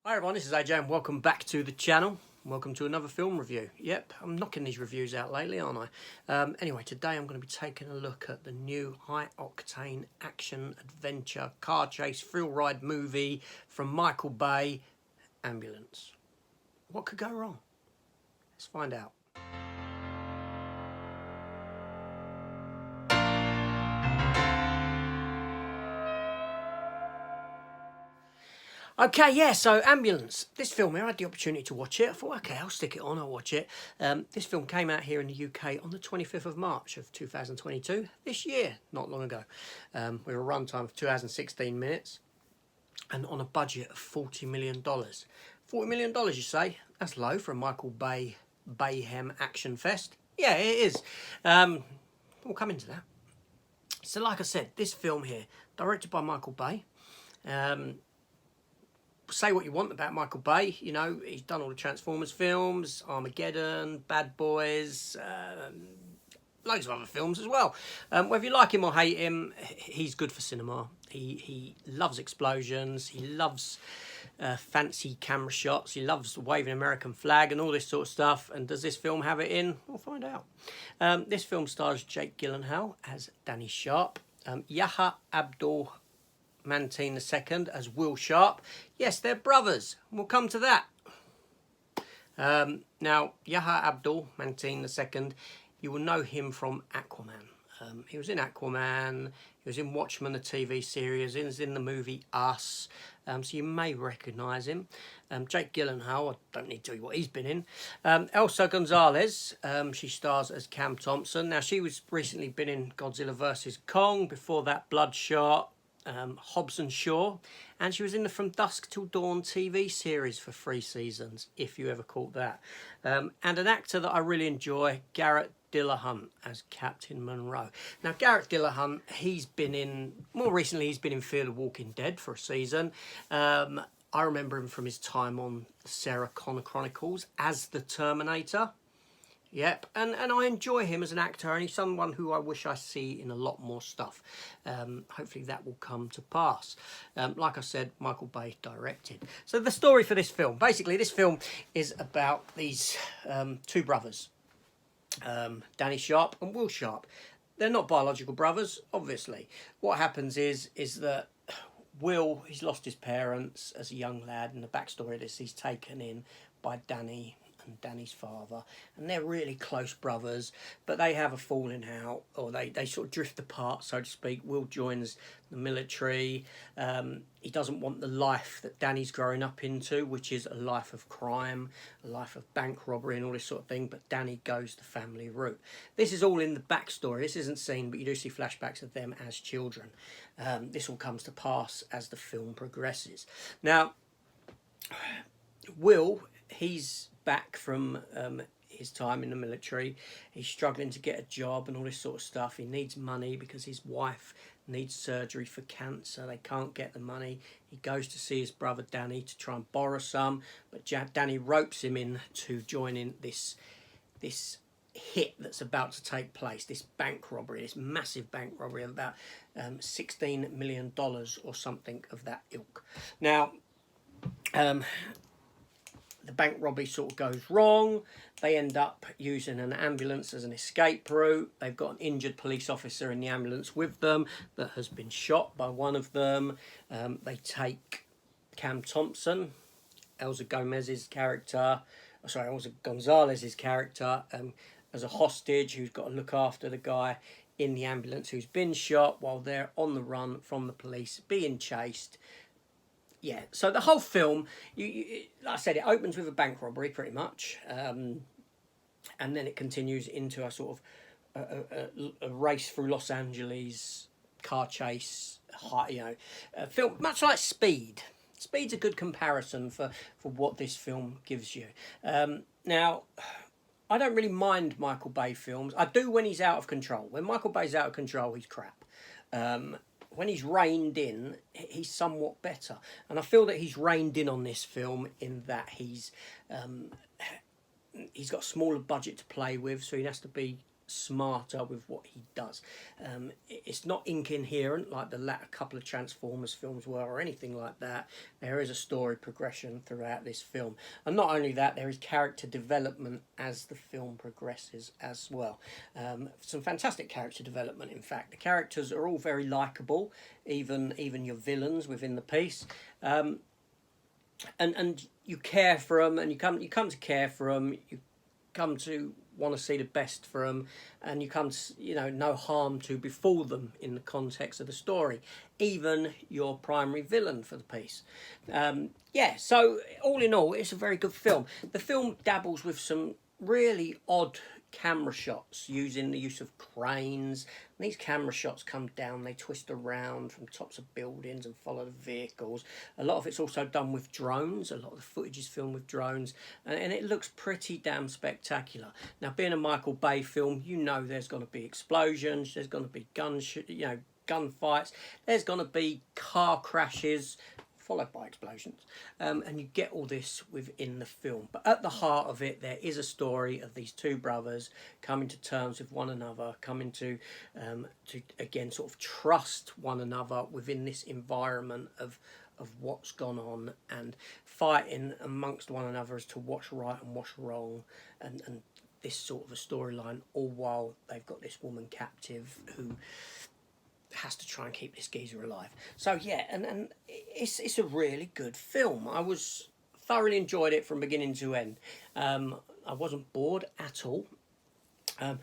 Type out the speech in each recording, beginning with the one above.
Hi everyone, this is AJ and welcome back to the channel. Welcome to another film review. Yep, I'm knocking these reviews out lately, aren't I? Anyway, today I'm going to be taking a look at the new high-octane action-adventure car chase thrill ride movie from Michael Bay, Ambulance. What could go wrong? Let's find out. Okay, yeah, so Ambulance. This film here, I had the opportunity to watch it. I thought, okay, I'll stick it on, I'll watch it. This film came out here in the UK on the 25th of March of 2022, this year, not long ago, with a runtime of 2 hours and 16 minutes and on a budget of $40 million. $40 million, you say? That's low for a Michael Bay Bayhem action fest. Yeah, it is. We'll come into that. So like I said, this film here, directed by Michael Bay. Say what you want about Michael Bay, you know, he's done all the Transformers films, Armageddon, Bad Boys, loads of other films as well. Whether you like him or hate him, he's good for cinema. He loves explosions, he loves fancy camera shots, he loves the waving American flag and all this sort of stuff. And does this film have it in? We'll find out. This film stars Jake Gyllenhaal as Danny Sharp, Yahya Abdul Mateen II as Will Sharp. Yes, they're brothers. We'll come to that. Now, Yahya Abdul Mateen II, you will know him from Aquaman. He was in Aquaman, he was in Watchmen, the TV series, he was in the movie Us, so you may recognise him. Jake Gyllenhaal, I don't need to tell you what he's been in. Elsa Gonzalez, she stars as Cam Thompson. Now, she was recently been in Godzilla vs. Kong, before that Bloodshot, Hobbs and Shaw, and she was in the From Dusk Till Dawn TV series for 3 seasons, if you ever caught that. And an actor that I really enjoy, Garrett Dillahunt as Captain Monroe. Now, Garrett Dillahunt, he's been in, more recently, he's been in Fear the Walking Dead for a season. I remember him from his time on Sarah Connor Chronicles as the Terminator. Yep, and I enjoy him as an actor, and he's someone who I wish I see in a lot more stuff. Hopefully that will come to pass. Like I said, Michael Bay directed. So the story for this film, basically this film is about these 2 brothers, Danny Sharp and Will Sharp. They're not biological brothers, obviously. What happens is that Will, he's lost his parents as a young lad, and the backstory of this, he's taken in by Danny and Danny's father, and they're really close brothers, but they have a falling out, or they sort of drift apart, so to speak. Will joins the military. He doesn't want the life that Danny's growing up into, which is a life of crime, a life of bank robbery and all this sort of thing, but Danny goes the family route. This is all in the backstory. This isn't seen, but you do see flashbacks of them as children. This all comes to pass as the film progresses. Now, Will, he's back from his time in the military. He's struggling to get a job and all this sort of stuff. He needs money because his wife needs surgery for cancer. They can't get the money. He goes to see his brother Danny to try and borrow some, but Danny ropes him in to join in this hit that's about to take place, this bank robbery, this massive bank robbery of about $16 million or something of that ilk. Now, the bank robbery sort of goes wrong. They end up using an ambulance as an escape route. They've got an injured police officer in the ambulance with them that has been shot by one of them. They take Cam Thompson, Elsa Gonzalez's character, as a hostage who's got to look after the guy in the ambulance who's been shot while they're on the run from the police, being chased. Yeah, so the whole film, like I said, it opens with a bank robbery pretty much, and then it continues into a sort of a race through Los Angeles, car chase, film, much like Speed. Speed's a good comparison for what this film gives you. Now, I don't really mind Michael Bay films. I do when he's out of control. When Michael Bay's out of control, he's crap. When he's reined in, he's somewhat better. And I feel that he's reined in on this film in that he's got a smaller budget to play with, so he has to be smarter with what he does. It's not incoherent like the latter couple of Transformers films were or anything like that. There is a story progression throughout this film. And not only that, there is character development as the film progresses as well. Some fantastic character development, in fact. The characters are all very likeable, even your villains within the piece. And you care for them, and you come to care for them. You come to want to see the best for them, and you come to, no harm to befall them in the context of the story, even your primary villain for the piece. So all in all, it's a very good film. The film dabbles with some really odd camera shots using the use of cranes. And these camera shots come down, they twist around from tops of buildings and follow the vehicles. A lot of it's also done with drones. A lot of the footage is filmed with drones, and it looks pretty damn spectacular. Now, being a Michael Bay film, there's going to be explosions, there's going to be gunfights, there's going to be car crashes followed by explosions, and you get all this within the film. But at the heart of it, there is a story of these two brothers coming to terms with one another, coming to again sort of trust one another within this environment of what's gone on, and fighting amongst one another as to what's right and what's wrong, and this sort of a storyline, all while they've got this woman captive who has to try and keep this geezer alive. So yeah, and it's a really good film. I thoroughly enjoyed it from beginning to end. I wasn't bored at all. I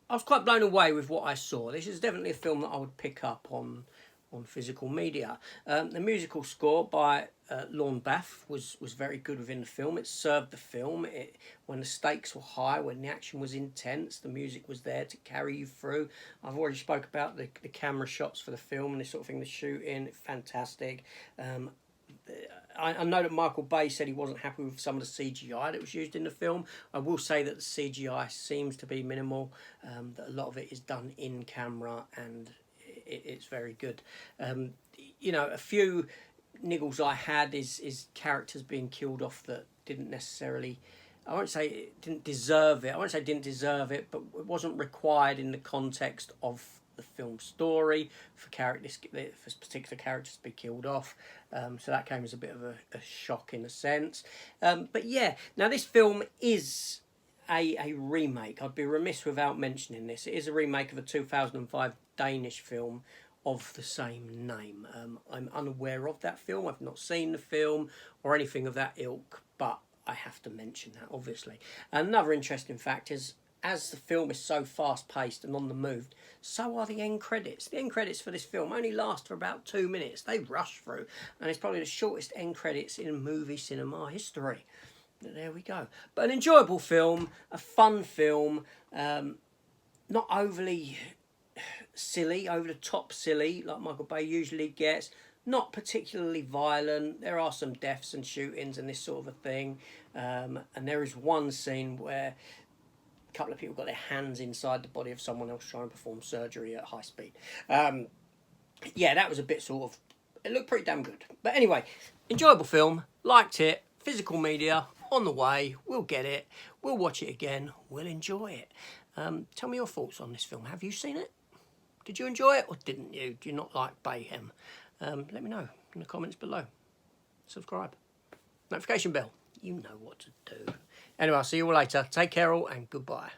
was quite blown away with what I saw. This is definitely a film that I would pick up on physical media. The musical score by Lorne Baff was very good within the film. It served the film. When the stakes were high, when the action was intense, the music was there to carry you through. I've already spoke about the camera shots for the film and this sort of thing, the shooting, fantastic. I know that Michael Bay said he wasn't happy with some of the CGI that was used in the film. I will say that the CGI seems to be minimal, that a lot of it is done in camera, and it's very good. A few niggles I had is characters being killed off that didn't necessarily, I won't say it didn't deserve it. I won't say didn't deserve it, but it wasn't required in the context of the film story for particular characters to be killed off. So that came as a bit of a shock in a sense. But yeah, now this film is a remake. I'd be remiss without mentioning this. It is a remake of a 2005 Danish film of the same name. I'm unaware of that film. I've not seen the film or anything of that ilk, but I have to mention that, obviously. Another interesting fact is, as the film is so fast-paced and on the move, so are the end credits. The end credits for this film only last for about 2 minutes. They rush through, and it's probably the shortest end credits in movie cinema history. But there we go. But an enjoyable film, a fun film, not overly silly, over the top silly like Michael Bay usually gets, not particularly violent. There are some deaths and shootings and this sort of a thing, and there is one scene where a couple of people got their hands inside the body of someone else trying to perform surgery at high speed. That was a bit sort of, it looked pretty damn good. But anyway, enjoyable film, liked it, physical media, on the way, we'll get it, we'll watch it again, we'll enjoy it. Tell me your thoughts on this film. Have you seen it? Did you enjoy it or didn't you? Do you not like Bayhem? Let me know in the comments below. Subscribe. Notification bell. You know what to do. Anyway, I'll see you all later. Take care all and goodbye.